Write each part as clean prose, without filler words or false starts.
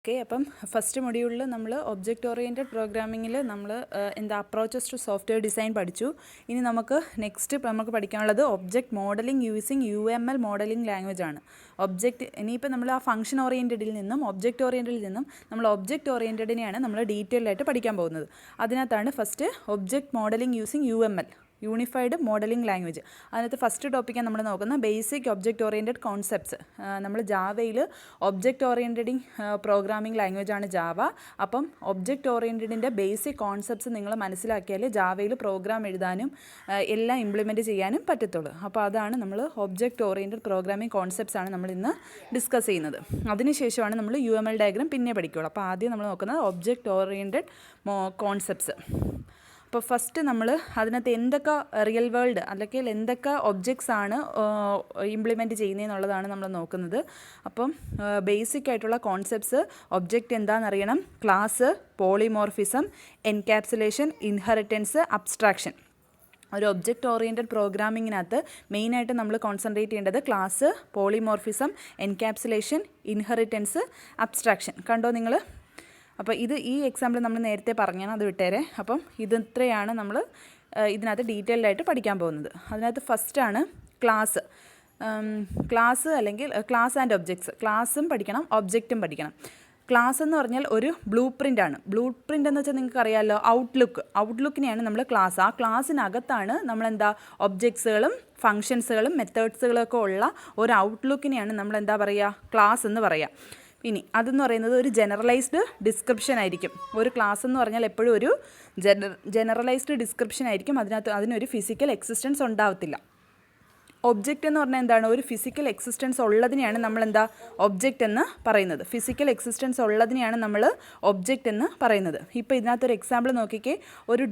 Okay, അപ്പം first മൊഡ്യൂളിൽ നമ്മൾ ഒബ്ജക്റ്റ് ഓറിയൻറ്റഡ് പ്രോഗ്രാമിങ്ങിൽ നമ്മൾ അപ്രോച്ചസ് ടു സോഫ്റ്റ്വെയർ ഡിസൈൻ പഠിച്ചു. ഇനി നെക്സ്റ്റ് നമുക്ക് പഠിക്കാനുള്ളത് object modelling using UML modelling language ആണ്. ഇനിയിപ്പോൾ നമ്മൾ ആ ഫംഗ്ഷൻ ഓറിയൻറ്റഡിൽ നിന്നും ഒബ്ജക്റ്റ് ഓറിയൻറ്റഡിൽ നിന്നും നമ്മൾ ഒബ്ജക്റ്റ് ഓറിയൻറ്റഡിനെയാണ് നമ്മൾ ഡീറ്റെയിൽ ആയിട്ട് പഠിക്കാൻ പോകുന്നത്. അതിനകത്താണ് first object modelling using UML, unified modelling language. അതിനകത്ത് ഫസ്റ്റ് ടോപ്പിക്കാണ് നമ്മൾ നോക്കുന്നത് ബേസിക് ഒബ്ജക്റ്റ് ഓറിയൻറ്റഡ് കോൺസെപ്റ്റ്സ്. നമ്മൾ ജാവയിൽ ഒബ്ജക്റ്റ് ഓറിയൻറ്റഡിങ് പ്രോഗ്രാമിംഗ് ലാംഗ്വേജ് ആണ് ജാവ. അപ്പം ഒബ്ജക്റ്റ് ഓറിയൻറ്റഡിൻ്റെ ബേസിക് കോൺസെപ്റ്റ്സ് നിങ്ങൾ മനസ്സിലാക്കിയാൽ ജാവയിൽ പ്രോഗ്രാം എഴുതാനും എല്ലാം ഇംപ്ലിമെൻറ്റ് ചെയ്യാനും പറ്റത്തുള്ളൂ. അപ്പോൾ അതാണ് നമ്മൾ ഒബ്ജക്റ്റ് ഓറിയൻറ്റഡ് പ്രോഗ്രാമിംഗ് കോൺസെപ്റ്റ്സ് ആണ് നമ്മൾ ഇന്ന് ഡിസ്കസ് ചെയ്യുന്നത്. അതിനുശേഷമാണ് നമ്മൾ UML ഡയഗ്രാം പിന്നെ പഠിക്കുകയുള്ളൂ. അപ്പോൾ ആദ്യം നമ്മൾ നോക്കുന്നത് ഒബ്ജക്റ്റ് ഓറിയൻറ്റഡ് കോൺസെപ്റ്റ്സ്. അപ്പോൾ ഫസ്റ്റ് നമ്മൾ അതിനകത്ത് എന്തൊക്കെ റിയൽ വേൾഡ് അല്ലെങ്കിൽ എന്തൊക്കെ ഒബ്ജക്ട്സ് ആണ് ഇംപ്ലിമെൻറ്റ് ചെയ്യുന്നതെന്നുള്ളതാണ് നമ്മൾ നോക്കുന്നത്. അപ്പം ബേസിക് ആയിട്ടുള്ള കോൺസെപ്റ്റ്സ് ഒബ്ജക്റ്റ് എന്താണെന്നറിയണം. Class, polymorphism, encapsulation, inheritance, abstraction. ഒരു ഒബ്ജക്റ്റ് ഓറിയൻറ്റഡ് പ്രോഗ്രാമിങ്ങിനകത്ത് മെയിനായിട്ട് നമ്മൾ കോൺസെൻട്രേറ്റ് ചെയ്യേണ്ടത് class, polymorphism, encapsulation, inheritance, abstraction. കണ്ടോ നിങ്ങൾ? അപ്പോൾ ഈ എക്സാമ്പിൾ നമ്മൾ നേരത്തെ പറഞ്ഞാണ്, അത് വിട്ടേരെ. അപ്പം ഇത്രയാണ് നമ്മൾ ഇതിനകത്ത് ഡീറ്റെയിൽഡ് ആയിട്ട് പഠിക്കാൻ പോകുന്നത്. അതിനകത്ത് ഫസ്റ്റാണ് ക്ലാസ്. അല്ലെങ്കിൽ ക്ലാസ് ആൻഡ് ഒബ്ജക്ട്സ്. ക്ലാസ്സും പഠിക്കണം, ഒബ്ജക്റ്റും പഠിക്കണം. ക്ലാസ് എന്ന് പറഞ്ഞാൽ ഒരു ബ്ലൂ പ്രിൻ്റ് ആണ്. ബ്ലൂ പ്രിൻ്റ് എന്ന് വെച്ചാൽ നിങ്ങൾക്ക് അറിയാമല്ലോ, ഔട്ട്ലുക്കിനെയാണ് നമ്മൾ ക്ലാസ്. ആ ക്ലാസ്സിനകത്താണ് ഒബ്ജക്ട്സുകളും ഫങ്ഷൻസുകളും മെത്തേഡ്സുകളും ഒക്കെ ഉള്ള ഒരു ഔട്ട്ലുക്കിനെയാണ് നമ്മൾ ക്ലാസ് എന്ന് പറയുക. ഇനി അതെന്ന് പറയുന്നത് ഒരു ജനറലൈസ്ഡ് ഡിസ്ക്രിപ്ഷൻ ആയിരിക്കും. ഒരു ക്ലാസ് എന്ന് പറഞ്ഞാൽ എപ്പോഴും ഒരു ജനറലൈസ്ഡ് ഡിസ്ക്രിപ്ഷൻ ആയിരിക്കും. അതിനൊരു ഫിസിക്കൽ എക്സിസ്റ്റൻസ് ഉണ്ടാവത്തില്ല. ഒബ്ജക്റ്റ് എന്ന് പറഞ്ഞാൽ എന്താണ്? ഒരു ഫിസിക്കൽ എക്സിസ്റ്റൻസ് ഉള്ളതിനെയാണ് നമ്മൾ ഒബ്ജക്റ്റ് എന്ന് പറയുന്നത്. ഫിസിക്കൽ എക്സിസ്റ്റൻസ് ഉള്ളതിനെയാണ് നമ്മൾ ഒബ്ജക്റ്റ് എന്ന് പറയുന്നത്. ഇപ്പോൾ ഇതിനകത്തൊരു എക്സാമ്പിൾ നോക്കിക്കേ. ഒരു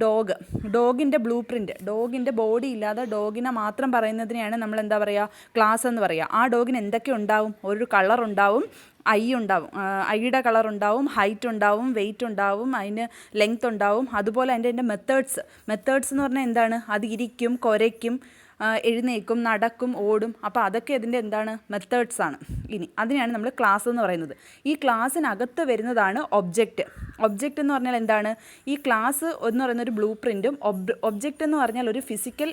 ഡോഗിൻ്റെ ബ്ലൂ പ്രിൻറ്റ്, ഡോഗിൻ്റെ ബോഡി ഇല്ലാതെ ഡോഗിനെ മാത്രം പറയുന്നതിനെയാണ് നമ്മൾ ക്ലാസ് എന്ന് പറയുക. ആ ഡോഗിന് എന്തൊക്കെ ഉണ്ടാവും? ഒരു കളർ ഉണ്ടാവും, ഐ ഉണ്ടാവും, ഐയുടെ കളർ ഉണ്ടാവും, ഹൈറ്റ് ഉണ്ടാവും, വെയിറ്റ് ഉണ്ടാവും, അതിന് ലെങ്ത് ഉണ്ടാവും. അതുപോലെ അതിൻ്റെ മെത്തേഡ്സ് എന്ന് പറഞ്ഞാൽ എന്താണ്? അത് ഇരിക്കും, കുരയ്ക്കും, എഴുന്നേക്കും, നടക്കും, ഓടും. അപ്പോൾ അതൊക്കെ ഇതിൻ്റെ മെത്തേഡ്സ് ആണ്. ഇനി അതിനെയാണ് നമ്മൾ ക്ലാസ് എന്ന് പറയുന്നത്. ഈ ക്ലാസ്സിനകത്ത് വരുന്നതാണ് ഒബ്ജക്റ്റ്. ഒബ്ജക്റ്റ് എന്ന് പറഞ്ഞാൽ എന്താണ്? ഈ ക്ലാസ് എന്ന് പറയുന്ന ഒരു ബ്ലൂ പ്രിൻറ്റും ഒബ്ജക്റ്റ് എന്ന് പറഞ്ഞാൽ ഒരു ഫിസിക്കൽ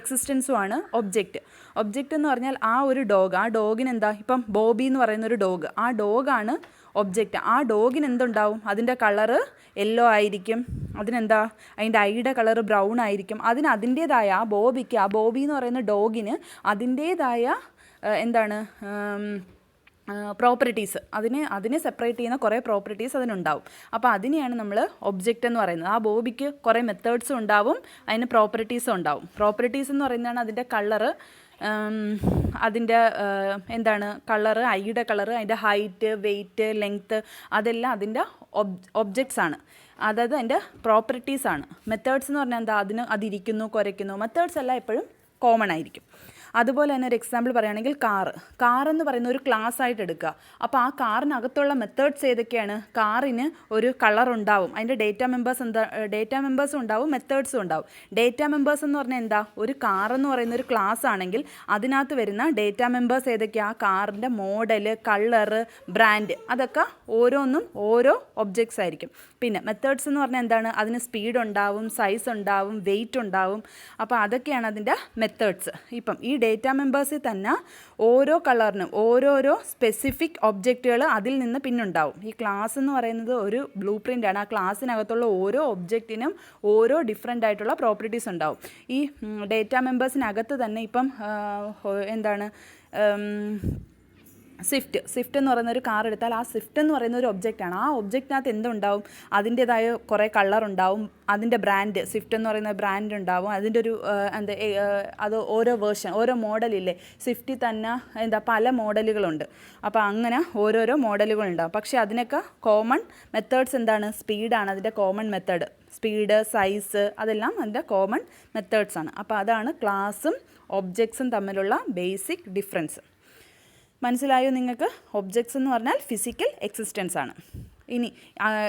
എക്സിസ്റ്റൻസും ആണ് ഒബ്ജക്റ്റ്. ഒബ്ജക്റ്റ് എന്ന് പറഞ്ഞാൽ ആ ഒരു ഡോഗ്, ആ ഡോഗിന് ഇപ്പം ബോബി എന്ന് പറയുന്ന ഒരു ഡോഗ്, ആ ഡോഗാണ് ഒബ്ജക്റ്റ്. ആ ഡോഗിന് എന്തുണ്ടാവും? അതിൻ്റെ കളറ് യെല്ലോ ആയിരിക്കും. അതിൻ്റെ ഐയുടെ കളറ് ബ്രൗൺ ആയിരിക്കും. അതിൻ്റേതായ ആ ബോബി എന്ന് പറയുന്ന ഡോഗിന് അതിൻ്റേതായ പ്രോപ്പർട്ടീസ്, അതിനെ സെപ്പറേറ്റ് ചെയ്യുന്ന കുറേ പ്രോപ്പർട്ടീസ് അതിനുണ്ടാവും. അപ്പോൾ അതിനെയാണ് നമ്മൾ ഒബ്ജക്റ്റ് എന്ന് പറയുന്നത്. ആ ബോബിക്ക് കുറേ മെത്തേഡ്സും ഉണ്ടാവും, അതിന് പ്രോപ്പർട്ടീസും ഉണ്ടാവും. പ്രോപ്പർട്ടീസ് എന്ന് പറയുന്നതാണ് അതിൻ്റെ കളറ്, അതിൻ്റെ കളറ്, ഐയുടെ കളറ്, അതിൻ്റെ ഹൈറ്റ്, വെയിറ്റ്, ലെങ്ത്ത്, അതെല്ലാം അതിൻ്റെ ഒബ്ജക്ട്സ് ആണ്. അതായത് അതിൻ്റെ പ്രോപ്പർട്ടീസാണ്. മെത്തേഡ്സ് എന്ന് പറഞ്ഞാൽ അതിരിക്കുന്നു, കുരയ്ക്കുന്നു. മെത്തേഡ്സ് എല്ലാം എപ്പോഴും കോമൺ ആയിരിക്കും. അതുപോലെ തന്നെ ഒരു എക്സാമ്പിൾ പറയുകയാണെങ്കിൽ കാർ എന്ന് പറയുന്ന ഒരു ക്ലാസ് ആയിട്ട് എടുക്കുക. അപ്പോൾ ആ കാറിനകത്തുള്ള മെത്തേഡ്സ് ഏതൊക്കെയാണ്? കാറിന് ഒരു കളർ ഉണ്ടാവും, അതിൻ്റെ ഡേറ്റ മെമ്പേഴ്സും ഉണ്ടാവും, മെത്തേഡ്സും ഉണ്ടാവും. ഡേറ്റ മെമ്പേഴ്സ് എന്ന് പറഞ്ഞാൽ ഒരു കാർ എന്ന് പറയുന്ന ഒരു ക്ലാസ് ആണെങ്കിൽ അതിനകത്ത് വരുന്ന ഡേറ്റ മെമ്പേഴ്സ് ഏതൊക്കെയാണ്? ആ കാറിൻ്റെ മോഡല്, കളറ്, ബ്രാൻഡ്, അതൊക്കെ ഓരോന്നും ഓരോ ഒബ്ജക്ട്സ് ആയിരിക്കും. പിന്നെ മെത്തേഡ്സ് എന്ന് പറഞ്ഞാൽ അതിന് സ്പീഡ് ഉണ്ടാവും, സൈസ് ഉണ്ടാവും, വെയിറ്റ് ഉണ്ടാവും. അപ്പോൾ അതൊക്കെയാണ് അതിൻ്റെ മെത്തേഡ്സ്. ഇപ്പം ഈ ഡേറ്റ മെമ്പേഴ്സിൽ തന്നെ ഓരോ കളറിനും ഓരോരോ സ്പെസിഫിക് ഒബ്ജക്റ്റുകൾ അതിൽ നിന്ന് പിന്നുണ്ടാവും. ഈ ക്ലാസ് എന്ന് പറയുന്നത് ഒരു ബ്ലൂ പ്രിൻ്റാണ്. ആ ക്ലാസ്സിനകത്തുള്ള ഓരോ ഒബ്ജക്റ്റിനും ഓരോ ഡിഫറെൻ്റ് ആയിട്ടുള്ള പ്രോപ്പർട്ടീസ് ഉണ്ടാവും. ഈ ഡേറ്റ മെമ്പേഴ്സിനകത്ത് തന്നെ ഇപ്പം സ്വിഫ്റ്റ് എന്ന് പറയുന്ന ഒരു കാർ എടുത്താൽ ആ സ്വിഫ്റ്റ് എന്ന് പറയുന്ന ഒരു ഒബ്ജക്റ്റാണ്. ആ ഒബ്ജക്റ്റിനകത്ത് എന്തുണ്ടാവും? അതിൻ്റേതായ കുറേ കളർ ഉണ്ടാവും, അതിൻ്റെ ബ്രാൻഡ്, സ്വിഫ്റ്റ് എന്ന് പറയുന്ന ബ്രാൻഡ് ഉണ്ടാവും, അതിൻ്റെ ഒരു അത് ഓരോ വേർഷൻ, ഓരോ മോഡലില്ലേ, സ്വിഫ്റ്റിൽ തന്നെ പല മോഡലുകളുണ്ട്. അപ്പോൾ അങ്ങനെ ഓരോരോ മോഡലുകളുണ്ടാവും. പക്ഷേ അതിനൊക്കെ കോമൺ മെത്തേഡ്സ് സ്പീഡാണ് അതിൻ്റെ കോമൺ മെത്തേഡ്. സ്പീഡ്, സൈസ്, അതെല്ലാം അതിൻ്റെ കോമൺ മെത്തേഡ്സാണ്. അപ്പോൾ അതാണ് ക്ലാസ്സും ഒബ്ജക്ട്സും തമ്മിലുള്ള ബേസിക് ഡിഫറൻസ്. മനസ്സിലായോ നിങ്ങൾക്ക്? ഒബ്ജക്ട്സ് എന്ന് പറഞ്ഞാൽ ഫിസിക്കൽ എക്സിസ്റ്റൻസ് ആണ്. ഇനി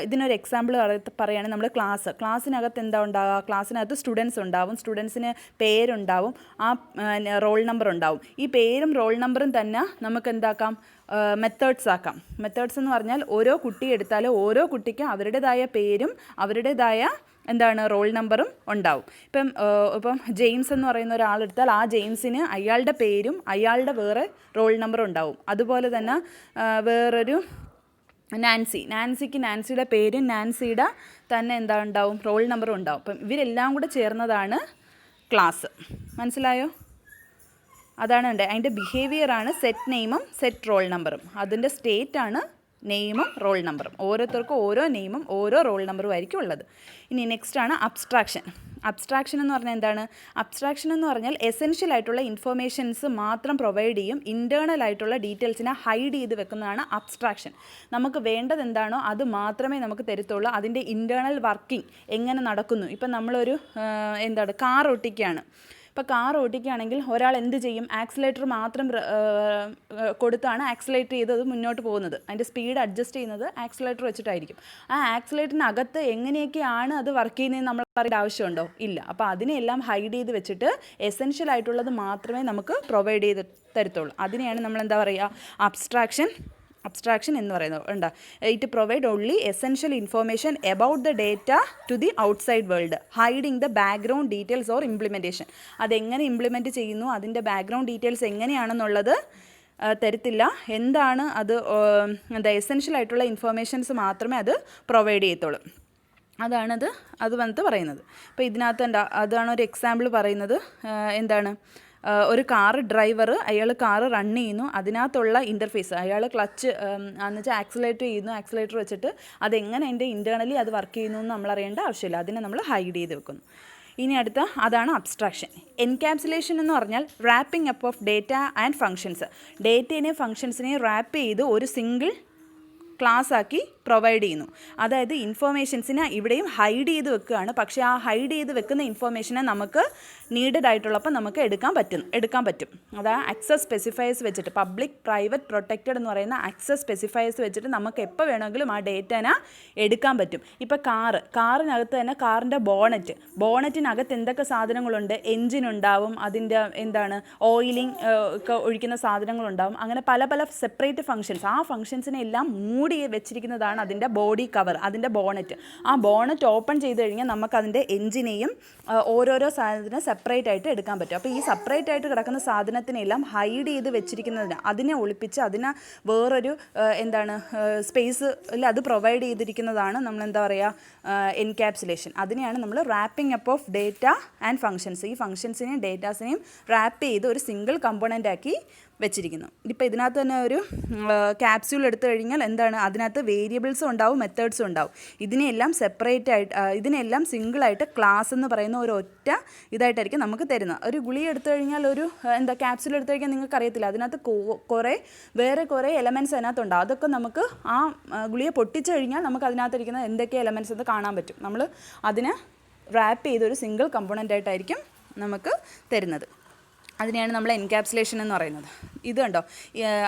ഇതിനൊരു എക്സാമ്പിൾ പറയുകയാണെങ്കിൽ നമ്മൾ ക്ലാസ്സിനകത്ത് എന്താ ഉണ്ടാവുക? ക്ലാസ്സിനകത്ത് സ്റ്റുഡൻസ് ഉണ്ടാവും, സ്റ്റുഡൻസിന് പേരുണ്ടാവും, ആ റോൾ നമ്പർ ഉണ്ടാവും. ഈ പേരും റോൾ നമ്പറും തന്നെ നമുക്ക് എന്താക്കാം? മെത്തേഡ്സ് ആക്കാം. മെത്തേഡ്സ് എന്ന് പറഞ്ഞാൽ ഓരോ കുട്ടി എടുത്താലും ഓരോ കുട്ടിക്കും അവരുടേതായ പേരും അവരുടേതായ എന്താണ് റോൾ നമ്പറും ഉണ്ടാവും. ഇപ്പം ജെയിംസ് എന്ന് പറയുന്ന ഒരാളെടുത്താൽ ആ ജെയിംസിന് അയാളുടെ പേരും അയാളുടെ വേറെ റോൾ നമ്പറും ഉണ്ടാവും. അതുപോലെ തന്നെ വേറൊരു നാൻസിക്ക് നാൻസിയുടെ പേരും നാൻസിയുടെ തന്നെ എന്താ ഉണ്ടാവും റോൾ നമ്പറും ഉണ്ടാവും. അപ്പം ഇവരെല്ലാം കൂടെ ചേർന്നതാണ് ക്ലാസ്. മനസ്സിലായോ? അതാണ് ഉണ്ട്. അതിൻ്റെ ബിഹേവിയറാണ് സെറ്റ് നെയിമും സെറ്റ് റോൾ നമ്പറും. അതിൻ്റെ സ്റ്റേറ്റാണ് നെയിമും റോൾ നമ്പറും. ഓരോരുത്തർക്കും ഓരോ നെയിമും ഓരോ റോൾ നമ്പറും ആയിരിക്കും ഉള്ളത്. ഇനി നെക്സ്റ്റ് ആണ് അബ്സ്ട്രാക്ഷൻ. അബ്സ്ട്രാക്ഷൻ എന്ന് പറഞ്ഞാൽ എന്താണ്? അബ്സ്ട്രാക്ഷൻ എന്ന് പറഞ്ഞാൽ എസെൻഷ്യൽ ആയിട്ടുള്ള ഇൻഫർമേഷൻസ് മാത്രം പ്രൊവൈഡ് ചെയ്യും, ഇൻറ്റേർണൽ ആയിട്ടുള്ള ഡീറ്റെയിൽസിനെ ഹൈഡ് ചെയ്ത് വെക്കുന്നതാണ് അബ്സ്ട്രാക്ഷൻ. നമുക്ക് വേണ്ടത് എന്താണോ അത് മാത്രമേ നമുക്ക് തരത്തുള്ളൂ. അതിൻ്റെ ഇൻറ്റേർണൽ വർക്കിംഗ് എങ്ങനെ നടക്കുന്നു. ഇപ്പം നമ്മളൊരു കാർ ഓട്ടിക്കുകയാണ്. ഇപ്പോൾ കാർ ഓടിക്കുകയാണെങ്കിൽ ഒരാൾ എന്ത് ചെയ്യും? ആക്സിലേറ്റർ മാത്രം കൊടുത്താണ് ആക്സിലേറ്റ് ചെയ്തത് മുന്നോട്ട് പോകുന്നത്. അതിൻ്റെ സ്പീഡ് അഡ്ജസ്റ്റ് ചെയ്യുന്നത് ആക്സിലേറ്റർ വെച്ചിട്ടായിരിക്കും. ആ ആക്സിലേറ്ററിനകത്ത് എങ്ങനെയൊക്കെയാണ് അത് വർക്ക് ചെയ്യുന്നതെന്ന് നമ്മൾ പറയേണ്ട ആവശ്യമുണ്ടോ? ഇല്ല. അപ്പോൾ അതിനെല്ലാം ഹൈഡ് ചെയ്ത് വെച്ചിട്ട് എസെൻഷ്യൽ ആയിട്ടുള്ളത് മാത്രമേ നമുക്ക് പ്രൊവൈഡ് ചെയ്ത് തരത്തുള്ളൂ. അതിനെയാണ് നമ്മൾ എന്താ പറയുക? അബ്സ്ട്രാക്ഷൻ എന്ന് പറയുന്നത് ഉണ്ട്. It provide only essential information about the data to the outside world, hiding the background details or implementation. അതെങ്ങനെ ഇംപ്ലിമെൻറ്റ് ചെയ്യുന്നു, അതിൻ്റെ ബാക്ക്ഗ്രൗണ്ട് ഡീറ്റെയിൽസ് എങ്ങനെയാണെന്നുള്ളത് തരത്തില്ല. എന്താണ് അത് എസെൻഷ്യൽ ആയിട്ടുള്ള ഇൻഫോർമേഷൻസ് മാത്രമേ അത് പ്രൊവൈഡ് ചെയ്യത്തുള്ളൂ. അത് വന്നിട്ട് പറയുന്നത്. അപ്പോൾ ഇതിനകത്ത് അതാണ് ഒരു എക്സാമ്പിൾ പറയുന്നത്. എന്താണ്? ഒരു ഡ്രൈവർ അയാൾ കാറ് റൺ ചെയ്യുന്നു. അതിനകത്തുള്ള ഇൻ്റർഫേസ് അയാൾ ക്ലച്ച് എന്ന് വെച്ചാൽ ആക്സിലേറ്റ് ചെയ്യുന്നു. ആക്സിലേറ്റർ വെച്ചിട്ട് അതെങ്ങനെ അതിൻ്റെ ഇൻറ്റേർണലി അത് വർക്ക് ചെയ്യുന്നു എന്ന് നമ്മൾ അറിയേണ്ട ആവശ്യമില്ല. അതിനെ നമ്മൾ ഹൈഡ് ചെയ്ത് വെക്കുന്നു. ഇനി അതാണ് അബ്സ്ട്രാക്ഷൻ. എൻക്യാപ്സുലേഷൻ എന്ന് പറഞ്ഞാൽ wrapping up of data and functions. ഡേറ്റേനെയും ഫങ്ഷൻസിനെയും റാപ്പ് ചെയ്ത് ഒരു സിംഗിൾ ക്ലാസ് ആക്കി പ്രൊവൈഡ് ചെയ്യുന്നു. അതായത് ഇൻഫോർമേഷൻസിനെ ഇവിടെയും ഹൈഡ് ചെയ്ത് വെക്കുകയാണ്. പക്ഷേ ആ ഹൈഡ് ചെയ്ത് വെക്കുന്ന ഇൻഫോർമേഷനെ നമുക്ക് നീഡഡ് ആയിട്ടുള്ളപ്പോൾ നമുക്ക് എടുക്കാൻ പറ്റും. അതായത് ആക്സസ് സ്പെസിഫയേഴ്സ് വെച്ചിട്ട്, പബ്ലിക് പ്രൈവറ്റ് പ്രൊട്ടക്റ്റഡ് എന്ന് പറയുന്ന ആക്സസ് സ്പെസിഫയേഴ്സ് വെച്ചിട്ട് നമുക്ക് എപ്പോൾ വേണമെങ്കിലും ആ ഡേറ്റനെ എടുക്കാൻ പറ്റും. ഇപ്പോൾ കാറിനകത്ത് തന്നെ കാറിൻ്റെ ബോണറ്റിനകത്ത് എന്തൊക്കെ സാധനങ്ങളുണ്ട്? എൻജിൻ ഉണ്ടാവും, അതിൻ്റെ ഓയിലിംഗ് ഒക്കെ ഒഴിക്കുന്ന സാധനങ്ങളുണ്ടാവും. അങ്ങനെ പല സെപ്പറേറ്റ് ഫങ്ഷൻസ്. ആ ഫങ്ഷൻസിനെ എല്ലാം മൂടി വെച്ചിരിക്കുന്നതാണ് അതിൻ്റെ ബോഡി കവർ, അതിൻ്റെ ബോണറ്റ്. ആ ബോണറ്റ് ഓപ്പൺ ചെയ്ത് കഴിഞ്ഞാൽ നമുക്ക് അതിൻ്റെ എൻജിനെയും ഓരോരോ സാധനത്തിനും സെപ്പറേറ്റ് ആയിട്ട് എടുക്കാൻ പറ്റും. അപ്പോൾ ഈ സെപ്പറേറ്റ് ആയിട്ട് കിടക്കുന്ന സാധനത്തിനെല്ലാം ഹൈഡ് ചെയ്ത് വെച്ചിരിക്കുന്നതിന്, അതിനെ ഒളിപ്പിച്ച് അതിനെ വേറൊരു സ്പേസ് അത് പ്രൊവൈഡ് ചെയ്തിരിക്കുന്നതാണ് നമ്മൾ എൻക്യാപ്സുലേഷൻ. അതിനെയാണ് നമ്മൾ wrapping up of data and functions. ഈ ഫങ്ഷൻസിനെയും ഡേറ്റാസിനെയും റാപ്പ് ചെയ്ത് ഒരു സിംഗിൾ കമ്പോണൻ്റ് ആക്കി വെച്ചിരിക്കുന്നു. ഇപ്പോൾ ഇതിനകത്ത് തന്നെ ഒരു ക്യാപ്സ്യൂൾ എടുത്തു കഴിഞ്ഞാൽ അതിനകത്ത് വേരിയബിൾസും ഉണ്ടാവും, മെത്തേഡ്സും ഉണ്ടാവും. ഇതിനെല്ലാം സെപ്പറേറ്റ് ആയിട്ട്, ഇതിനെല്ലാം സിംഗിളായിട്ട് ക്ലാസ് എന്ന് പറയുന്ന ഒരു ഒറ്റ ഇതായിട്ടായിരിക്കും നമുക്ക് തരുന്നത്. ഒരു ഗുളിക എടുത്തു കഴിഞ്ഞാൽ ക്യാപ്സ്യൂൾ എടുത്തു കഴിഞ്ഞാൽ നിങ്ങൾക്ക് അറിയത്തില്ല, അതിനകത്ത് കുറേ എലമെൻറ്റ്സ് അതിനകത്തുണ്ടാവും. അതൊക്കെ നമുക്ക് ആ ഗുളിക പൊട്ടിച്ചു കഴിഞ്ഞാൽ നമുക്ക് അതിനകത്തിരിക്കുന്ന എന്തൊക്കെ എലമെൻറ്റ്സ് എന്ന് കാണാൻ പറ്റും. നമ്മൾ അതിനെ റാപ്പ് ചെയ്തൊരു സിംഗിൾ കമ്പോണൻ്റ് ആയിട്ടായിരിക്കും നമുക്ക് തരുന്നത്. അതിനെയാണ് നമ്മൾ എൻക്യാപ്സുലേഷൻ എന്ന് പറയുന്നത്. ഇത് കണ്ടോ,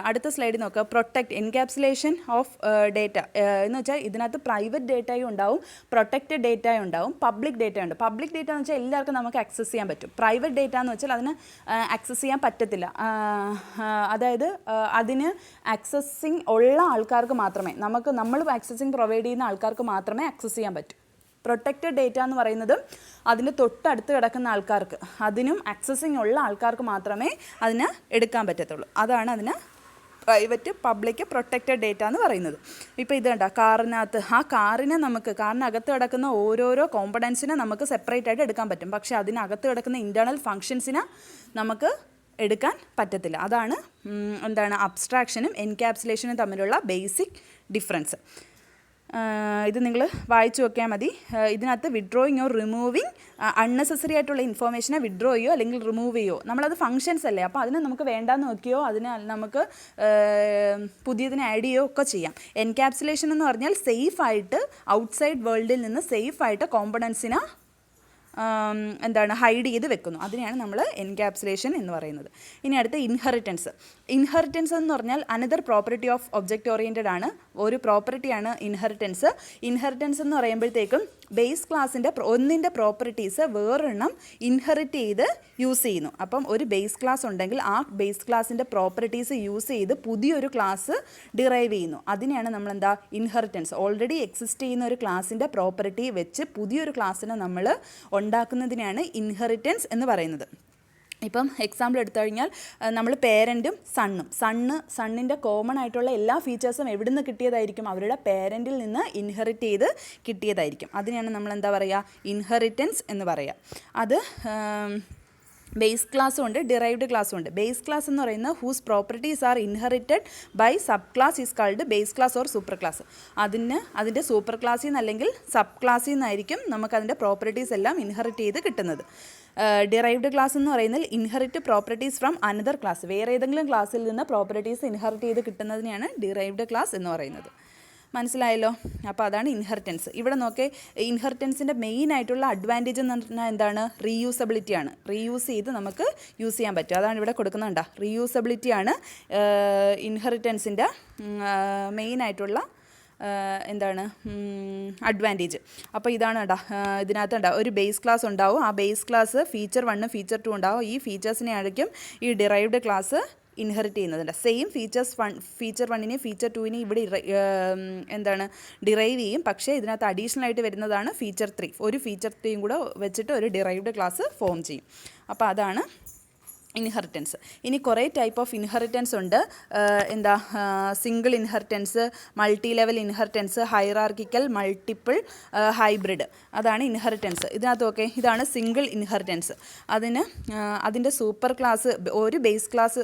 അടുത്ത സ്ലൈഡിൽ നോക്കുക. എൻക്യാപ്സുലേഷൻ ഓഫ് ഡേറ്റ എന്ന് വെച്ചാൽ ഇതിനകത്ത് പ്രൈവറ്റ് ഡേറ്റയും ഉണ്ടാവും, പ്രൊട്ടക്റ്റഡ് ഡേറ്റയും ഉണ്ടാവും, പബ്ലിക് ഡേറ്റ ഉണ്ട്. പബ്ലിക് ഡേറ്റ എന്ന് വെച്ചാൽ എല്ലാവർക്കും നമുക്ക് ആക്സസ് ചെയ്യാൻ പറ്റും. പ്രൈവറ്റ് ഡേറ്റ എന്ന് വെച്ചാൽ അതിന് ആക്സസ് ചെയ്യാൻ പറ്റത്തില്ല. അതായത് അതിന് ആക്സസിങ് ഉള്ള ആൾക്കാർക്ക് മാത്രമേ, നമ്മൾ ആക്സസിങ് പ്രൊവൈഡ് ചെയ്യുന്ന ആൾക്കാർക്ക് മാത്രമേ ആക്സസ് ചെയ്യാൻ പറ്റൂ. പ്രൊട്ടക്റ്റഡ് ഡേറ്റ എന്ന് പറയുന്നത് അതിന് തൊട്ടടുത്ത് കിടക്കുന്ന ആൾക്കാർക്ക്, അതിനും ആക്സസിങ് ഉള്ള ആൾക്കാർക്ക് മാത്രമേ അതിന് എടുക്കാൻ പറ്റത്തുള്ളൂ. അതാണ് അതിന് പ്രൈവറ്റ്, പബ്ലിക്, പ്രൊട്ടക്റ്റഡ് ഡേറ്റ എന്ന് പറയുന്നത്. ഇപ്പോൾ ഇത് കണ്ടോ, കാറിനകത്ത് കിടക്കുന്ന ഓരോരോ കോമ്പണൻസിനെ നമുക്ക് സെപ്പറേറ്റ് ആയിട്ട് എടുക്കാൻ പറ്റും. പക്ഷേ അതിനകത്ത് കിടക്കുന്ന ഇൻറ്റേർണൽ ഫങ്ഷൻസിനെ നമുക്ക് എടുക്കാൻ പറ്റത്തില്ല. അതാണ് അബ്സ്ട്രാക്ഷനും എൻക്യാപ്സുലേഷനും തമ്മിലുള്ള ബേസിക് ഡിഫറൻസ്. ഇത് നിങ്ങൾ വായിച്ചു നോക്കിയാൽ മതി. ഇതിനകത്ത് വിഡ്രോയിങ് ഓർ റിമൂവിങ്, അൺനെസസറി ആയിട്ടുള്ള ഇൻഫോർമേഷനെ വിഡ്രോ ചെയ്യോ അല്ലെങ്കിൽ റിമൂവ് ചെയ്യോ. നമ്മളത് ഫങ്ഷൻസ് അല്ലേ, അപ്പോൾ അതിനെ നമുക്ക് വേണ്ടാന്ന് നോക്കിയോ അതിനെ നമുക്ക് പുതിയതിനെ ആഡ് ചെയ്യോ ഒക്കെ ചെയ്യാം. എൻക്യാപ്സുലേഷൻ എന്ന് പറഞ്ഞാൽ സേഫായിട്ട് ഔട്ട്സൈഡ് വേൾഡിൽ നിന്ന് സേഫായിട്ട് കോമ്പണൻസിനെ എന്താണ് ഹൈഡ് ചെയ്ത് വെക്കുന്നു. അതിനെയാണ് നമ്മൾ എൻക്യാപ്സുലേഷൻ എന്ന് പറയുന്നത്. ഇനി അടുത്ത ഇൻഹെറിറ്റൻസ്. ഇൻഹെറിറ്റൻസ് എന്ന് പറഞ്ഞാൽ another property of object oriented ആണ്. ഒരു പ്രോപ്പർട്ടിയാണ് ഇൻഹെറിറ്റൻസ്. ഇൻഹെറിറ്റൻസ് എന്ന് പറയുമ്പോഴത്തേക്കും ബേസ് ക്ലാസ്സിൻ്റെ ഒന്നിൻ്റെ പ്രോപ്പർട്ടീസ് വേറൊരെണ്ണം ഇൻഹെറിറ്റ് ചെയ്ത് യൂസ് ചെയ്യുന്നു. അപ്പം ഒരു ബേസ് ക്ലാസ് ഉണ്ടെങ്കിൽ ആ ബേസ് ക്ലാസ്സിൻ്റെ പ്രോപ്പർട്ടീസ് യൂസ് ചെയ്ത് പുതിയൊരു ക്ലാസ് ഡിറൈവ് ചെയ്യുന്നു. അതിനെയാണ് നമ്മളെന്താ ഇൻഹെറിറ്റൻസ്. ഓൾറെഡി എക്സിസ്റ്റ് ചെയ്യുന്ന ഒരു ക്ലാസ്സിൻ്റെ പ്രോപ്പർട്ടി വെച്ച് പുതിയൊരു ക്ലാസ്സിനെ നമ്മൾ ഉണ്ടാക്കുന്നതിനെയാണ് ഇൻഹെറിറ്റൻസ് എന്ന് പറയുന്നത്. ഇപ്പം എക്സാമ്പിൾ എടുത്തു കഴിഞ്ഞാൽ നമ്മൾ പേരൻറ്റും സണ്ണിൻ്റെ കോമൺ ആയിട്ടുള്ള എല്ലാ ഫീച്ചേഴ്സും എവിടെ നിന്ന് കിട്ടിയതായിരിക്കും? അവരുടെ പേരൻറ്റിൽ നിന്ന് ഇൻഹെറിറ്റ് ചെയ്ത് കിട്ടിയതായിരിക്കും. അതിനെയാണ് നമ്മൾ എന്താ പറയുക? ഇൻഹെറിറ്റൻസ് എന്ന് പറയുക. അത് ബേസ് ക്ലാസ്സും ഉണ്ട്, ഡിറൈവ്ഡ് ക്ലാസ്സും ഉണ്ട്. ബേസ് ക്ലാസ് എന്ന് പറയുന്നത് whose properties are inherited by sub class is called base class or super class. അതിൻ്റെ സൂപ്പർ ക്ലാസ്സിൽ നിന്ന് അല്ലെങ്കിൽ സബ് ക്ലാസ്സിൽ നിന്നായിരിക്കും നമുക്കതിൻ്റെ പ്രോപ്പർട്ടീസ് എല്ലാം ഇൻഹെറിറ്റ് ചെയ്ത് കിട്ടുന്നത്. ഡിറൈവ്ഡ് ക്ലാസ് എന്ന് പറയുന്നത് inherit properties from another class. വേറെ ഏതെങ്കിലും ക്ലാസ്സിൽ നിന്ന് പ്രോപ്പർട്ടീസ് ഇൻഹെറിറ്റ് ചെയ്ത് കിട്ടുന്നതിനെയാണ് ഡിറൈവ്ഡ് ക്ലാസ് എന്ന് പറയുന്നത്. മനസ്സിലായല്ലോ? അപ്പോൾ അതാണ് ഇൻഹെറിറ്റൻസ്. ഇവിടെ നോക്കേ, ഇൻഹെറിറ്റൻസിൻ്റെ മെയിൻ ആയിട്ടുള്ള അഡ്വാൻറ്റേജ് എന്ന് പറഞ്ഞാൽ എന്താണ്? റീയൂസബിലിറ്റിയാണ്. റീയൂസ് ചെയ്ത് നമുക്ക് യൂസ് ചെയ്യാൻ പറ്റും. അതാണ് ഇവിടെ കൊടുക്കുന്നുണ്ടോ? റീയൂസബിലിറ്റിയാണ് ഇൻഹെറിറ്റൻസിൻ്റെ മെയിൻ ആയിട്ടുള്ള എന്താണ് അഡ്വാൻറ്റേജ്. അപ്പോൾ ഇതാണ് കേട്ടോ, ഇതിനകത്ത് ഉണ്ടാവും ഒരു ബേസ് ക്ലാസ് ഉണ്ടാവും. ആ ബേസ് ക്ലാസ് ഫീച്ചർ 1 ഫീച്ചർ 2 ഉണ്ടാവും. ഈ ഫീച്ചേഴ്സിനെ ആയിരിക്കും ഈ ഡിറൈവ്ഡ് ക്ലാസ് ഇൻഹെറിറ്റ് ചെയ്യുന്നുണ്ട്. സെയിം ഫീച്ചർ 1 ഫീച്ചർ 2 ഇവിടെ എന്താണ് ഡിറൈവ് ചെയ്യും. പക്ഷേ ഇതിനകത്ത് അഡീഷണൽ ആയിട്ട് വരുന്നതാണ് ഫീച്ചർ 3. ഒരു ഫീച്ചർ 3 കൂടെ വെച്ചിട്ട് ഒരു ഡിറൈവ്ഡ് ക്ലാസ് ഫോം ചെയ്യും. അപ്പോൾ അതാണ് ഇൻഹെറിറ്റൻസ്. ഇനി കുറേ ടൈപ്പ് ഓഫ് ഇൻഹെറിറ്റൻസ് ഉണ്ട്. Single inheritance, multi level inheritance, hierarchical, multiple, hybrid. അതാണ് ഇൻഹെറിറ്റൻസ്. ഇതിനകത്ത് ഓക്കെ, ഇതാണ് സിംഗിൾ ഇൻഹെറിറ്റൻസ്. അതിൻ്റെ സൂപ്പർ ക്ലാസ്, ഒരു ബേസ് ക്ലാസ്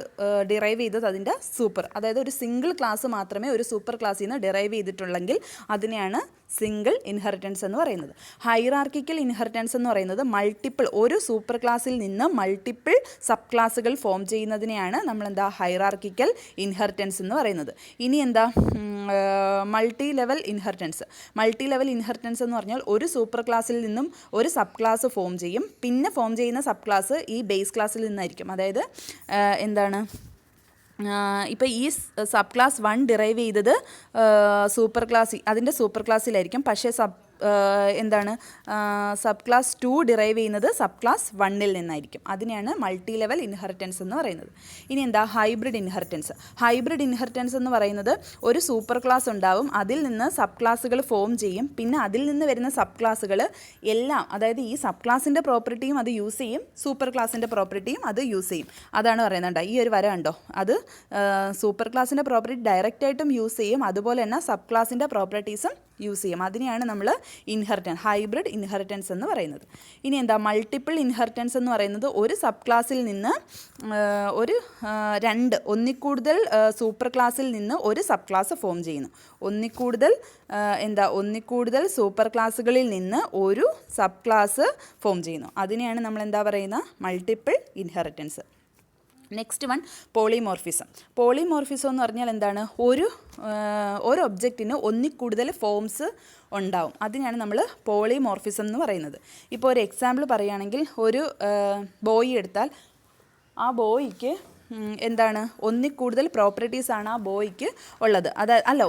ഡിറൈവ് ചെയ്തത് അതിൻ്റെ സൂപ്പർ, അതായത് ഒരു സിംഗിൾ ക്ലാസ് മാത്രമേ ഒരു സൂപ്പർ ക്ലാസ്സിൽ നിന്ന് ഡിറൈവ് ചെയ്തിട്ടുള്ളെങ്കിൽ അതിനെയാണ് സിംഗിൾ ഇൻഹെറിറ്റൻസ് എന്ന് പറയുന്നത്. ഹൈറാർക്കിക്കൽ ഇൻഹെറിറ്റൻസ് എന്ന് പറയുന്നത് മൾട്ടിപ്പിൾ, ഒരു സൂപ്പർ ക്ലാസ്സിൽ നിന്ന് മൾട്ടിപ്പിൾ സബ് ക്ലാസ്സുകൾ ഫോം ചെയ്യുന്നതിനെയാണ് നമ്മളെന്താ ഹൈറാർക്കിക്കൽ ഇൻഹെറിറ്റൻസ് എന്ന് പറയുന്നത്. ഇനി എന്താ multi level inheritance. Multi level inheritance എന്ന് പറഞ്ഞാൽ ഒരു സൂപ്പർ ക്ലാസ്സിൽ നിന്നും ഒരു സബ് ക്ലാസ് ഫോം ചെയ്യും. പിന്നെ ഫോം ചെയ്യുന്ന സബ് ക്ലാസ് ഈ ബേസ് ക്ലാസ്സിൽ നിന്നായിരിക്കും. അതായത് ഇപ്പോൾ ഈ സബ് ക്ലാസ് 1 ഡിറൈവ് ചെയ്തത് അതിൻ്റെ സൂപ്പർ ക്ലാസ്സിലായിരിക്കും. പക്ഷേ സബ് ക്ലാസ് 2 ഡിറൈവ് ചെയ്യുന്നത് സബ് ക്ലാസ് 1 നിന്നായിരിക്കും. അതിനെയാണ് മൾട്ടി ലെവൽ ഇൻഹെറിറ്റൻസ് എന്ന് പറയുന്നത്. ഇനി എന്താ ഹൈബ്രിഡ് ഇൻഹെറിറ്റൻസ്. ഹൈബ്രിഡ് ഇൻഹെറിറ്റൻസ് എന്ന് പറയുന്നത് ഒരു സൂപ്പർ ക്ലാസ് ഉണ്ടാവും, അതിൽ നിന്ന് സബ് ക്ലാസ്സുകൾ ഫോം ചെയ്യും. പിന്നെ അതിൽ നിന്ന് വരുന്ന സബ് ക്ലാസ്സുകൾ എല്ലാം, അതായത് ഈ സബ് ക്ലാസിൻ്റെ പ്രോപ്പർട്ടിയും അത് യൂസ് ചെയ്യും, സൂപ്പർ ക്ലാസിൻ്റെ പ്രോപ്പർട്ടിയും അത് യൂസ് ചെയ്യും. അതാണ് പറയുന്നത്. ഈ ഒരു വര കണ്ടോ, അത് സൂപ്പർ ക്ലാസിൻ്റെ പ്രോപ്പർട്ടി ഡയറക്റ്റായിട്ടും യൂസ് ചെയ്യും, അതുപോലെ തന്നെ സബ് ക്ലാസിൻ്റെ പ്രോപ്പർട്ടീസും യൂസ് ചെയ്യും. അതിനെയാണ് നമ്മൾ ഹൈബ്രിഡ് ഇൻഹെറിറ്റൻസ് എന്ന് പറയുന്നത്. ഇനി എന്താ മൾട്ടിപ്പിൾ ഇൻഹെറിറ്റൻസ് എന്ന് പറയുന്നത് ഒരു സബ് ക്ലാസ്സിൽ നിന്ന് ഒന്നിക്കൂടുതൽ സൂപ്പർ ക്ലാസ്സിൽ നിന്ന് ഒരു സബ് ക്ലാസ് ഫോം ചെയ്യുന്നു. ഒന്നിക്കൂടുതൽ സൂപ്പർ ക്ലാസ്സുകളിൽ നിന്ന് ഒരു സബ് ക്ലാസ് ഫോം ചെയ്യുന്നു. അതിനെയാണ് നമ്മൾ എന്താ പറയുന്നത്? Multiple inheritance. Next one polymorphism. Polymorphism എന്ന് പറഞ്ഞാൽ എന്താണ്? ഒരു ഒബ്ജക്റ്റിന് ഒന്നിക്കൂടുതൽ ഫോംസ് ഉണ്ടാവും. അതിനാണ് നമ്മൾ പോളിമോർഫിസം എന്ന് പറയുന്നത്. ഇപ്പോൾ ഒരു എക്സാമ്പിൾ പറയുകയാണെങ്കിൽ, ഒരു ബോയ് എടുത്താൽ ആ ബോയ്ക്ക് ഒന്നിക്കൂടുതൽ പ്രോപ്പർട്ടീസാണ് ആ ബോയ്ക്ക് ഉള്ളത്.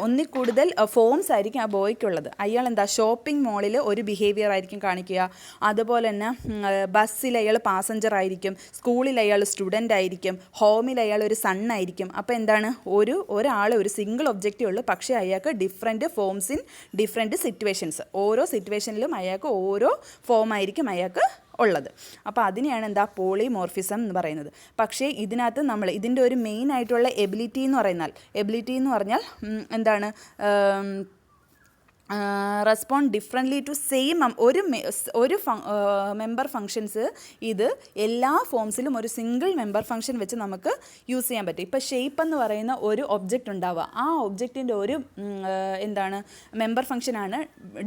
ഒന്നിക്കൂടുതൽ ഫോംസ് ആയിരിക്കും ആ ബോയ്ക്കുള്ളത്. അയാൾ ഷോപ്പിംഗ് മോളിൽ ഒരു ബിഹേവിയർ ആയിരിക്കും കാണിക്കുക. അതുപോലെ തന്നെ ബസ്സിൽ അയാൾ പാസഞ്ചർ ആയിരിക്കും, സ്കൂളിൽ അയാൾ സ്റ്റുഡൻ്റ് ആയിരിക്കും, ഹോമിൽ അയാൾ ഒരു സൺ ആയിരിക്കും. അപ്പോൾ ഒരാൾ ഒരു സിംഗിൾ ഒബ്ജക്റ്റേ ഉള്ളൂ, പക്ഷേ അയാൾക്ക് different forms in different situations. ഓരോ സിറ്റുവേഷനിലും അയാൾക്ക് ഓരോ ഫോം ആയിരിക്കും അയാൾക്ക് ഉള്ളത്. അപ്പോൾ അതിനെയാണ് പോളിമോർഫിസം എന്ന് പറയുന്നത്. പക്ഷേ ഇതിനകത്ത് ഇതിൻ്റെ ഒരു മെയിൻ ആയിട്ടുള്ള എബിലിറ്റി എന്ന് പറഞ്ഞാൽ എന്താണ്? റെസ്പോണ്ട് ഡിഫറെൻ്റ്ലി ടു സെയിം ഒരു മെമ്പർ ഫങ്ഷൻസ്. ഇത് എല്ലാ ഫോംസിലും ഒരു സിംഗിൾ മെമ്പർ ഫങ്ഷൻ വെച്ച് നമുക്ക് യൂസ് ചെയ്യാൻ പറ്റും. ഇപ്പോൾ ഷേപ്പ് എന്ന് പറയുന്ന ഒരു ഒബ്ജക്റ്റ് ഉണ്ടാവുക, ആ ഒബ്ജക്റ്റിൻ്റെ ഒരു മെമ്പർ ഫങ്ഷനാണ്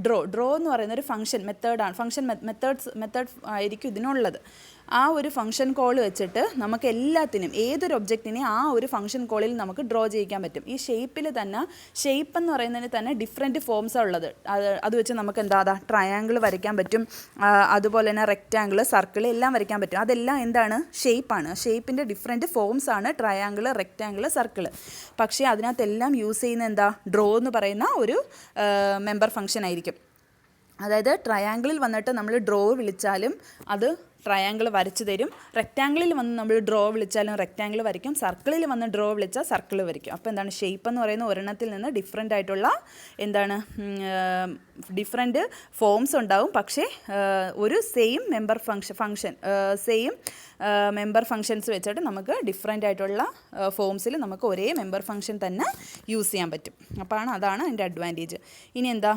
ഡ്രോ എന്ന് പറയുന്ന ഒരു ഫങ്ഷൻ മെത്തേഡാണ്. മെത്തേഡ് ആയിരിക്കും ഇതിനുള്ളത്. ആ ഒരു ഫംഗ്ഷൻ കോൾ വെച്ചിട്ട് നമുക്ക് എല്ലാത്തിനും ഏതൊരു ഒബ്ജക്റ്റിനെയും ആ ഒരു ഫംഗ്ഷൻ കോളിൽ നമുക്ക് ഡ്രോ ചെയ്യിക്കാൻ പറ്റും. ഈ ഷേപ്പിൽ തന്നെ ഷേപ്പ് എന്ന് പറയുന്നതിന് തന്നെ ഡിഫറെൻറ്റ് ഫോംസാണ് ഉള്ളത്. അത് വെച്ച് നമുക്ക് എന്താ ട്രയാങ്കിൾ വരയ്ക്കാൻ പറ്റും, അതുപോലെ തന്നെ റെക്റ്റാങ്കിൾ, സർക്കിൾ എല്ലാം വരയ്ക്കാൻ പറ്റും. അതെല്ലാം എന്താണ്? ഷേപ്പാണ്. ഷേപ്പിൻ്റെ ഡിഫറെൻറ്റ് ഫോംസാണ് ട്രയാങ്കിൾ, റെക്റ്റാങ്കിൾ, സർക്കിൾ. പക്ഷേ അതിനകത്തെല്ലാം യൂസ് ചെയ്യുന്ന എന്താ? ഡ്രോ എന്ന് പറയുന്ന ഒരു മെമ്പർ ഫംഗ്ഷൻ ആയിരിക്കും. അതായത് ട്രയാങ്കിളിൽ വന്നിട്ട് നമ്മൾ ഡ്രോ വിളിച്ചാലും അത് ട്രയാങ്കിൾ വരച്ച് തരും. റെക്റ്റാങ്കിളിൽ വന്ന് നമ്മൾ ഡ്രോ വിളിച്ചാലും റെക്റ്റാങ്കിൾ വരയ്ക്കും. സർക്കിളിൽ വന്ന് ഡ്രോ വിളിച്ചാൽ സർക്കിൾ വരയ്ക്കും. അപ്പോൾ എന്താണ്? ഷേപ്പ് എന്ന് പറയുന്ന ഒരെണ്ണത്തിൽ നിന്ന് ഡിഫറെൻ്റ് ആയിട്ടുള്ള എന്താണ് ഡിഫറെൻറ്റ് ഫോംസ് ഉണ്ടാവും. പക്ഷേ ഒരു same member same member functions വെച്ചിട്ട് നമുക്ക് ഡിഫറെൻ്റ് ആയിട്ടുള്ള ഫോംസിൽ നമുക്ക് ഒരേ മെമ്പർ ഫങ്ഷൻ തന്നെ യൂസ് ചെയ്യാൻ പറ്റും. അപ്പോൾ അതാണ് അതിൻ്റെ അഡ്വാൻറ്റേജ്. ഇനി എന്താ?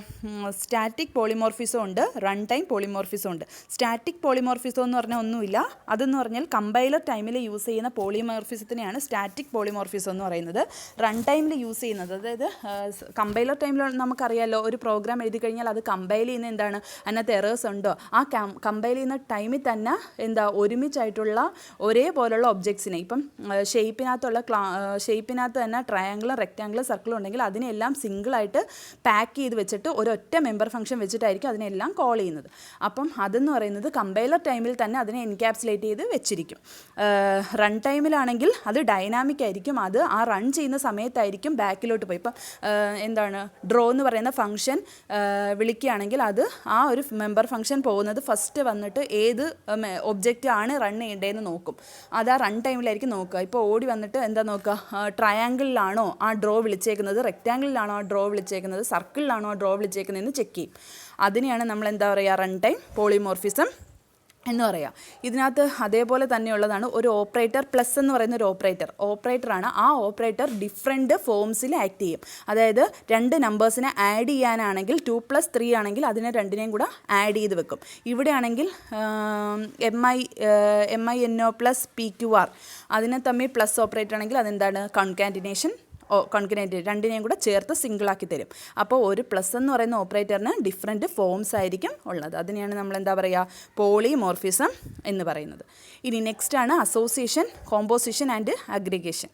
സ്റ്റാറ്റിക് പോളിമോർഫിസം ഉണ്ട്, റൺ ടൈം പോളിമോർഫിസം ഉണ്ട്. സ്റ്റാറ്റിക് പോളിമോർഫിസം എന്ന് പറഞ്ഞാൽ ഒന്നുമില്ല. അതെന്ന് പറഞ്ഞാൽ കമ്പൈലർ ടൈമിൽ യൂസ് ചെയ്യുന്ന പോളിമോർഫിസത്തിനെയാണ് സ്റ്റാറ്റിക് പോളിമോർഫിസം എന്ന് പറയുന്നത്. റൺ ടൈമിൽ യൂസ് ചെയ്യുന്നത്, അതായത് കമ്പൈലർ ടൈമിൽ നമുക്കറിയാമല്ലോ, ഒരു പ്രോഗ്രാം എഴുതി കഴിഞ്ഞാൽ അത് കമ്പൈൽ ചെയ്യുന്ന എന്താണ്? അതിനകത്ത് എറേഴ്സ് ഉണ്ടോ? ആ കമ്പൈൽ ചെയ്യുന്ന ടൈമിൽ തന്നെ എന്താ ഒരുമിച്ചായിട്ടുള്ള ഒരേപോലുള്ള ഒബ്ജക്ട്സിനെ, ഇപ്പം ഷേപ്പിനകത്ത് തന്നെ ട്രയാങ്കിളും റെക്റ്റാങ്കിളും സർക്കിളും ഉണ്ടെങ്കിൽ അതിനെല്ലാം സിംഗിളായിട്ട് പാക്ക് ചെയ്ത് വെച്ചിട്ട് ഒരൊറ്റ മെമ്പർ ഫംഗ്ഷൻ വെച്ചിട്ടായിരിക്കും അതിനെല്ലാം കോൾ ചെയ്യുന്നത്. അപ്പം അതെന്ന് പറയുന്നത് കമ്പൈലർ ടൈമിൽ തന്നെ അതിനെ എൻക്യാപ്സുലേറ്റ് ചെയ്ത് വെച്ചിരിക്കും. റൺ ടൈമിലാണെങ്കിൽ അത് ഡൈനാമിക് ആയിരിക്കും. അത് ആ റൺ ചെയ്യുന്ന സമയത്തായിരിക്കും ബാക്കിലോട്ട് പോയി. ഇപ്പം എന്താണ്? ഡ്രോ എന്ന് പറയുന്ന ഫംഗ്ഷൻ വിളിക്കുകയാണെങ്കിൽ അത് ആ ഒരു മെമ്പർ ഫംഗ്ഷൻ പോകുന്നത് ഫസ്റ്റ് വന്നിട്ട് ഏത് ഒബ്ജക്റ്റ് ആണ് റൺ ചെയ്യേണ്ടതെന്ന് നോക്കും. അത് ആ റൺ ടൈമിലായിരിക്കും നോക്കുക. ഇപ്പോൾ ഓടി വന്നിട്ട് എന്താ നോക്കുക? ട്രയാങ്കിളിലാണോ ആ ഡ്രോ വിളിച്ചേക്കുന്നത്, റെക്റ്റാങ്കിളിലാണോ ആ ഡ്രോ വിളിച്ചേക്കുന്നത്, സർക്കിളിലാണോ ആ ഡ്രോ വിളിച്ചേക്കുന്നതെന്ന് ചെക്ക് ചെയ്യും. അതിനെയാണ് നമ്മൾ എന്താ പറയുക? റൺ ടൈം പോളിമോർഫിസം എന്ന് പറയാം. ഇതിനകത്ത് അതേപോലെ തന്നെയുള്ളതാണ് ഒരു ഓപ്പറേറ്റർ. പ്ലസ് എന്ന് പറയുന്ന ഒരു ഓപ്പറേറ്ററാണ്. ആ ഓപ്പറേറ്റർ ഡിഫറെൻറ്റ് ഫോംസിൽ ആക്ട് ചെയ്യും. അതായത് രണ്ട് നമ്പേഴ്സിനെ ആഡ് ചെയ്യാനാണെങ്കിൽ 2+3 ആണെങ്കിൽ അതിനെ രണ്ടിനെയും കൂടെ ആഡ് ചെയ്ത് വെക്കും. ഇവിടെയാണെങ്കിൽ MINO പ്ലസ് PQR അതിനെ തമ്മിൽ പ്ലസ് ഓപ്പറേറ്റർ ആണെങ്കിൽ അതെന്താണ്? കൺകാറ്റിനേഷൻ രണ്ടിനെയും കൂടെ ചേർത്ത് സിംഗിളാക്കി തരും. അപ്പോൾ ഒരു പ്ലസ് എന്ന് പറയുന്ന ഓപ്പറേറ്ററിന് ഡിഫറെൻറ്റ് ഫോംസ് ആയിരിക്കും ഉള്ളത്. അതിനെയാണ് നമ്മൾ എന്താ പറയുക? പോളിമോർഫിസം എന്ന് പറയുന്നത്. ഇനി നെക്സ്റ്റ് ആണ് association, composition and aggregation.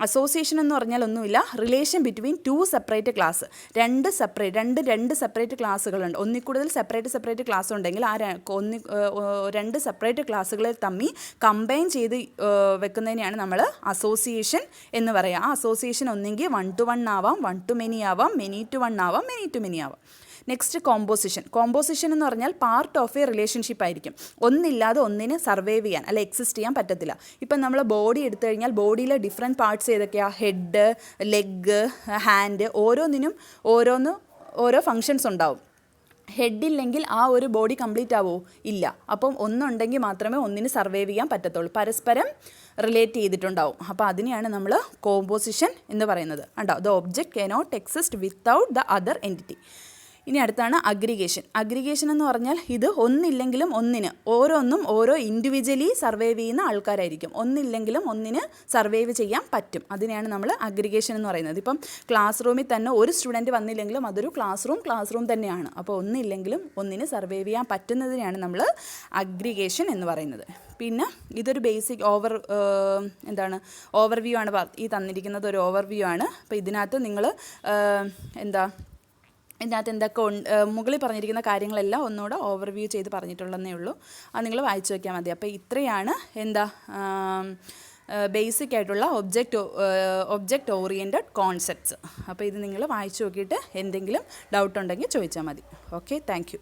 Association എന്ന് പറഞ്ഞാൽ ഒന്നുമില്ല, relation between two separate class. രണ്ട് സെപ്പറേറ്റ് ക്ലാസ്സുകളുണ്ട്. ഒന്നിൽ കൂടുതൽ സെപ്പറേറ്റ് ക്ലാസ് ഉണ്ടെങ്കിൽ ആ രണ്ട് സെപ്പറേറ്റ് ക്ലാസ്സുകളെ തമ്മിൽ കമ്പൈൻ ചെയ്ത് വെക്കുന്നതിനെയാണ് നമ്മൾ അസോസിയേഷൻ എന്ന് പറയുക. ആ അസോസിയേഷൻ ഒന്നെങ്കിൽ 1 to 1 ആവാം, 1 to many ആവാം, many to 1 ആവാം, many to many ആവാം. നെക്സ്റ്റ് കോമ്പോസിഷൻ എന്ന് പറഞ്ഞാൽ പാർട്ട് ഓഫ് എ റിലേഷൻഷിപ്പ് ആയിരിക്കും. ഒന്നില്ലാതെ ഒന്നിന് സർവൈവ് ചെയ്യാൻ അല്ല എക്സിസ്റ്റ് ചെയ്യാൻ പറ്റത്തില്ല. ഇപ്പം നമ്മൾ ബോഡി എടുത്തു കഴിഞ്ഞാൽ ബോഡിയിലെ ഡിഫറെൻറ്റ് പാർട്സ് ഏതൊക്കെയാണ്? ഹെഡ്, ലെഗ്, ഹാൻഡ്, ഓരോന്നിനും ഓരോ ഫങ്ഷൻസ് ഉണ്ടാവും. ഹെഡില്ലെങ്കിൽ ആ ഒരു ബോഡി കംപ്ലീറ്റ് ആവുമോ? ഇല്ല. അപ്പം ഒന്നുണ്ടെങ്കിൽ മാത്രമേ ഒന്നിന് സർവൈവ് ചെയ്യാൻ പറ്റത്തുള്ളൂ. പരസ്പരം റിലേറ്റ് ചെയ്തിട്ടുണ്ടാവും. അപ്പോൾ അതിനെയാണ് നമ്മൾ കോമ്പോസിഷൻ എന്ന് പറയുന്നത്. കണ്ടോ? The object cannot exist without the other entity. ഇനി അടുത്താണ് അഗ്രിഗേഷൻ എന്ന് പറഞ്ഞാൽ ഇത് ഒന്നില്ലെങ്കിലും ഒന്നിന്, ഓരോന്നും ഓരോ ഇൻഡിവിജ്വലി സർവൈവ് ചെയ്യുന്ന ആൾക്കാരായിരിക്കും. ഒന്നില്ലെങ്കിലും ഒന്നിന് സർവൈവ് ചെയ്യാൻ പറ്റും. അതിനെയാണ് നമ്മൾ അഗ്രിഗേഷൻ എന്ന് പറയുന്നത്. ഇപ്പം ക്ലാസ് റൂമിൽ തന്നെ ഒരു സ്റ്റുഡൻറ്റ് വന്നില്ലെങ്കിലും അതൊരു ക്ലാസ് റൂം തന്നെയാണ്. അപ്പോൾ ഒന്നില്ലെങ്കിലും ഒന്നിന് സർവൈവ് ചെയ്യാൻ പറ്റുന്നതിനെയാണ് നമ്മൾ അഗ്രിഗേഷൻ എന്ന് പറയുന്നത്. പിന്നെ ഇതൊരു ബേസിക് ഓവർവ്യൂ ആണ്. ഈ തന്നിരിക്കുന്നത് ഒരു ഓവർവ്യൂ ആണ്. അപ്പോൾ ഇതിനകത്ത് നിങ്ങൾ ഇതിനകത്ത് എന്തൊക്കെ മുകളിൽ പറഞ്ഞിരിക്കുന്ന കാര്യങ്ങളെല്ലാം ഒന്നുകൂടെ ഓവർവ്യൂ ചെയ്ത് പറഞ്ഞിട്ടുള്ളതേ ഉള്ളൂ. അത് നിങ്ങൾ വായിച്ചു വയ്ക്കാൻ മതി. അപ്പോൾ ഇത്രയാണ് ബേസിക് ആയിട്ടുള്ള ഒബ്ജക്റ്റ് ഓറിയൻറ്റഡ് കോൺസെപ്റ്റ്സ്. അപ്പോൾ ഇത് നിങ്ങൾ വായിച്ചു നോക്കിയിട്ട് എന്തെങ്കിലും ഡൗട്ട് ഉണ്ടെങ്കിൽ ചോദിച്ചാൽ മതി. Okay, thank you.